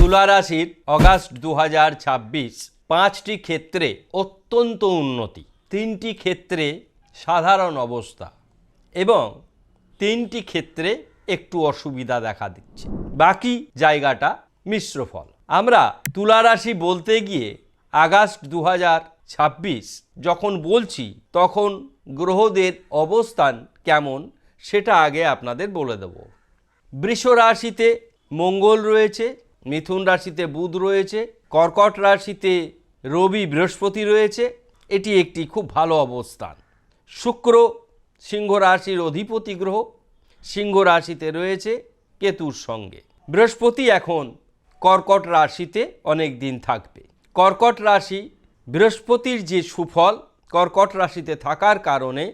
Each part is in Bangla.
তুলা রাশির অগাস্ট 2026 পাঁচটি ক্ষেত্রে অত্যন্ত উন্নতি, তিনটি ক্ষেত্রে সাধারণ অবস্থা এবং তিনটি ক্ষেত্রে একটু অসুবিধা দেখা দিচ্ছে, বাকি জায়গাটা মিশ্র ফল। আমরা তুলা রাশি বলতে গিয়ে আগস্ট 2026 যখন বলছি তখন গ্রহদের অবস্থান কেমন সেটা আগে আপনাদের বলে দেব। বৃষ রাশিতে মঙ্গল রয়েছে, মিথুন রাশিতে বুধ রয়েছে, কর্কট রাশিতে রবি বৃহস্পতি রয়েছে। এটি একটি খুব ভালো অবস্থান। শুক্র সিংহ রাশির অধিপতি গ্রহ, সিংহ রাশিতে রয়েছে কেতুর সঙ্গে। বৃহস্পতি এখন কর্কট রাশিতে অনেক দিন থাকবে। কর্কট রাশি বৃহস্পতির যে সুফল কর্কট রাশিতে থাকার কারণে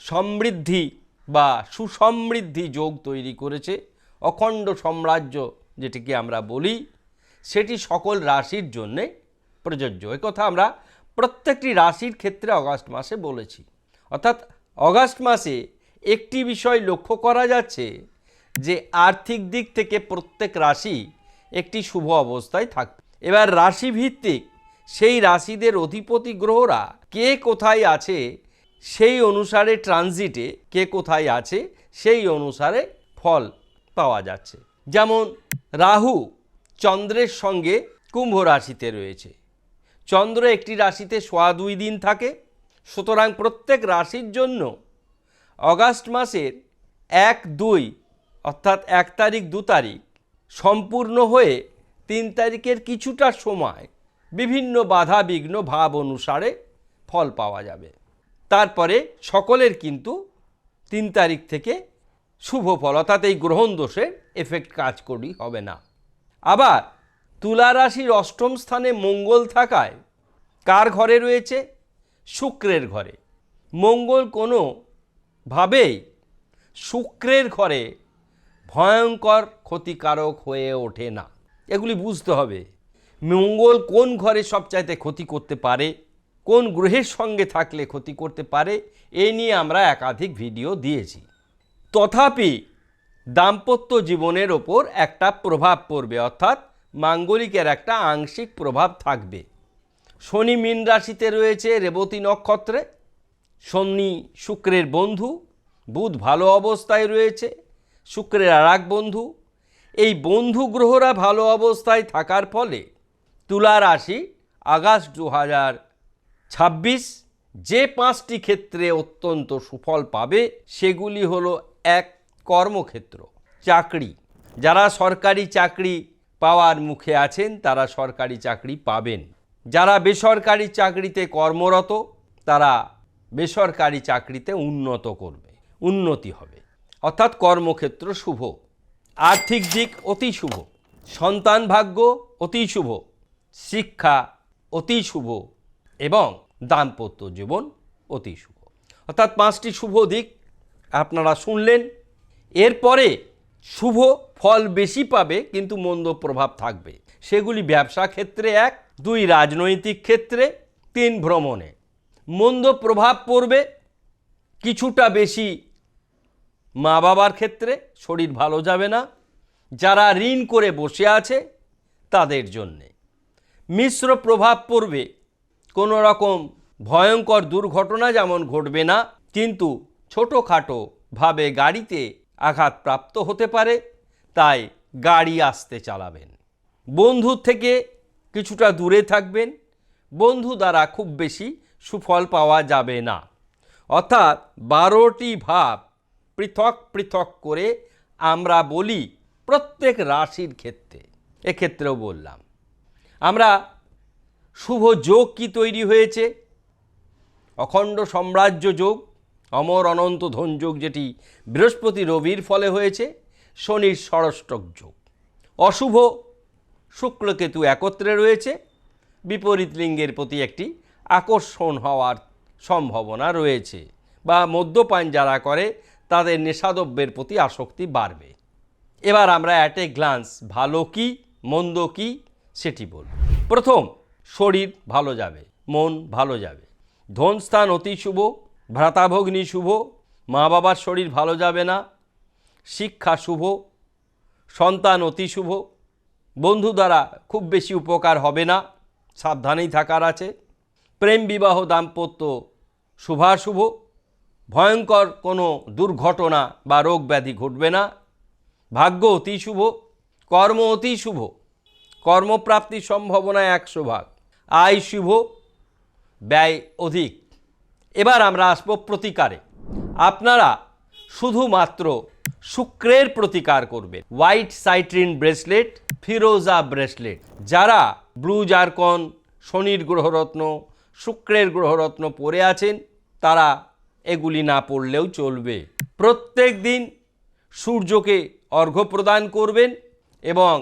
সমৃদ্ধি বা সুসমৃদ্ধি যোগ তৈরি করেছে। অখণ্ড সাম্রাজ্য যেটিকে আমরা বলি, সেটি সকল রাশির জন্যে প্রযোজ্য। একথা আমরা প্রত্যেকটি রাশির ক্ষেত্রে অগাস্ট মাসে বলেছি। অর্থাৎ অগাস্ট মাসে একটি বিষয় লক্ষ্য করা যাচ্ছে যে আর্থিক দিক থেকে প্রত্যেক রাশি একটি শুভ অবস্থায় থাকবে। এবার রাশিভিত্তিক সেই রাশিদের অধিপতি গ্রহরা কে কোথায় আছে সেই অনুসারে ট্রানজিটে কে কোথায় আছে সেই অনুসারে ফল পাওয়া যাচ্ছে। যেমন রাহু চন্দ্রের সঙ্গে কুম্ভ রাশিতে রয়েছে। চন্দ্র একটি রাশিতে 2.5 দিন থাকে। সুতরাং প্রত্যেক রাশির জন্য অগাস্ট মাসের 1-2 অর্থাৎ 1 তারিখ 2 তারিখ সম্পূর্ণ হয়ে 3 তারিখের কিছুটা সময় বিভিন্ন বাধা বিঘ্ন ভাব অনুসারে ফল পাওয়া যাবে। তারপরে সকলের কিন্তু 3 তারিখ থেকে শুভ ফল, অর্থাৎ এই গ্রহণ দোষের এফেক্ট কাজ করি হবে না। আবার তুলা রাশির অষ্টম স্থানে মঙ্গল থাকায় কার ঘরে রয়েছে? শুক্রের ঘরে। মঙ্গল কোনোভাবেই শুক্রের ঘরে ভয়ঙ্কর ক্ষতিকারক হয়ে ওঠে না। এগুলি বুঝতে হবে। মঙ্গল কোন ঘরে সবচাইতে ক্ষতি করতে পারে, কোন গ্রহের সঙ্গে থাকলে ক্ষতি করতে পারে, এ নিয়ে আমরা একাধিক ভিডিও দিয়েছি। তথাপি দাম্পত্য জীবনের ওপর একটা প্রভাব পড়বে, অর্থাৎ মাঙ্গলিকের একটা আংশিক প্রভাব থাকবে। শনি মীন রাশিতে রয়েছে রেবতী নক্ষত্রে। শনি শুক্রের বন্ধু, বুধ ভালো অবস্থায় রয়েছে, শুক্রের আর এক বন্ধু। এই বন্ধু গ্রহরা ভালো অবস্থায় থাকার ফলে তুলা রাশি আগস্ট 2026 যে 5টি ক্ষেত্রে অত্যন্ত সুফল পাবে সেগুলি হলো: 1, কর্মক্ষেত্র, চাকরি। যারা সরকারি চাকরি পাওয়ার মুখে আছেন তারা সরকারি চাকরি পাবেন। যারা বেসরকারি চাকরিতে কর্মরত তারা বেসরকারি চাকরিতে উন্নতি হবে, অর্থাৎ কর্মক্ষেত্র শুভ। আর্থিক দিক অতি শুভ, সন্তান ভাগ্য অতি শুভ, শিক্ষা অতি শুভ এবং দাম্পত্য জীবন অতি শুভ। অর্থাৎ 5টি শুভ দিক আপনারা শুনলেন। এরপরে শুভ ফল বেশি পাবে কিন্তু মন্দ প্রভাব থাকবে। সেগুলি ব্যবসা ক্ষেত্রে 1, 2 রাজনৈতিক ক্ষেত্রে, 3 ভ্রমণে। মন্দ প্রভাব পড়বে কিছুটা বেশি মা বাবার ক্ষেত্রে, শরীর ভালো যাবে না। যারা ঋণ করে বসে আছে তাদের জন্যে। মিশ্র প্রভাব পড়বে, কোনো রকম ভয়ঙ্কর দুর্ঘটনা যেমন ঘটবে না, কিন্তু ছোটোখাটো ভাবে গাড়িতে আঘাতপ্রাপ্ত হতে পারে, তাই গাড়ি আস্তে চালাবেন। বন্ধুর থেকে কিছুটা দূরে থাকবেন, বন্ধু দ্বারা খুব বেশি সুফল পাওয়া যাবে না। অর্থাৎ 12টি ভাব পৃথক পৃথক করে আমরা বলি প্রত্যেক রাশির ক্ষেত্রে, এক্ষেত্রেও বললাম। আমরা শুভ যোগ কি তৈরি হয়েছে? অখণ্ড সাম্রাজ্য যোগ, অমর অনন্ত ধন যোগ, যেটি বৃহস্পতি রবির ফলে হয়েছে। শনির ষষ্ঠক যোগ। অশুভ শুক্রকেতু একত্রে রয়েছে, বিপরীত লিঙ্গের প্রতি একটি আকর্ষণ হওয়ার সম্ভাবনা রয়েছে, বা মদ্যপান যারা করে তাদের নেশাদ্রব্যের প্রতি আসক্তি বাড়বে। এবার আমরা অ্যাট এ গ্লান্স ভালো কি মন্দ কি সেটি বলব। প্রথম, শরীর ভালো যাবে, মন ভালো যাবে। ধনস্থান অতি শুভ, ভ্রাতাভগ্নী শুভ, মা বাবার শরীর ভালো যাবে না। শিক্ষা শুভ, সন্তান অতি শুভ, বন্ধু দ্বারা খুব বেশি উপকার হবে না, সাবধানেই থাকার আছে। প্রেম বিবাহ দাম্পত্য শুভাশুভ, ভয়ঙ্কর কোনো দুর্ঘটনা বা রোগ ব্যাধি ঘটবে না। ভাগ্য অতি শুভ, কর্ম অতি শুভ, কর্মপ্রাপ্তির সম্ভাবনা 100 ভাগ, আয় শুভ, ব্যয় অধিক। এবার আমরা আসবো প্রতিকারে। আপনারা শুধুমাত্র শুক্রের প্রতিকার করবেন। হোয়াইট সাইট্রিন ব্রেসলেট, ফিরোজা ব্রেসলেট, যারা ব্লু জারকন, শনির গ্রহরত্ন, শুক্রের গ্রহরত্ন পরে আছেন তারা এগুলি না পড়লেও চলবে। প্রত্যেক দিন সূর্যকে অর্ঘ্য প্রদান করবেন এবং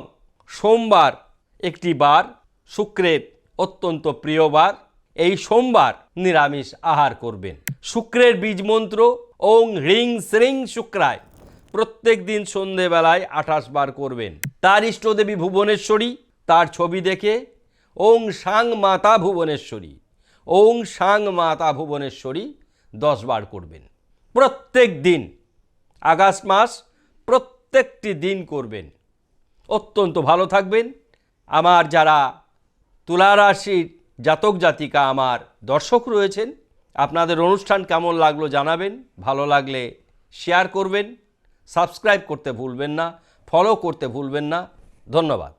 সোমবার একটি বার, শুক্রের অত্যন্ত প্রিয় বার, এই সোমবার নিরামিষ আহার করবেন। শুক্রের বীজ মন্ত্র ওং হ্রিং শ্রিং শুক্রায় প্রত্যেক দিন সন্ধেবেলায় 28 বার করবেন। তার ইষ্টদেবী ভুবনেশ্বরী, তার ছবি দেখে ওং সাং মাতা ভুবনেশ্বরী, ওং সাং মাতা ভুবনেশ্বরী 10 বার করবেন প্রত্যেক দিন। আগস্ট মাস প্রত্যেকটি দিন করবেন, অত্যন্ত ভালো থাকবেন। আমার যারা তুলা রাশির জাতক জাতিকা আমার দর্শক রয়েছেন, আপনাদের অনুষ্ঠান কেমন লাগলো জানাবেন। ভালো লাগলে শেয়ার করবেন, সাবস্ক্রাইব করতে ভুলবেন না, ফলো করতে ভুলবেন না। ধন্যবাদ।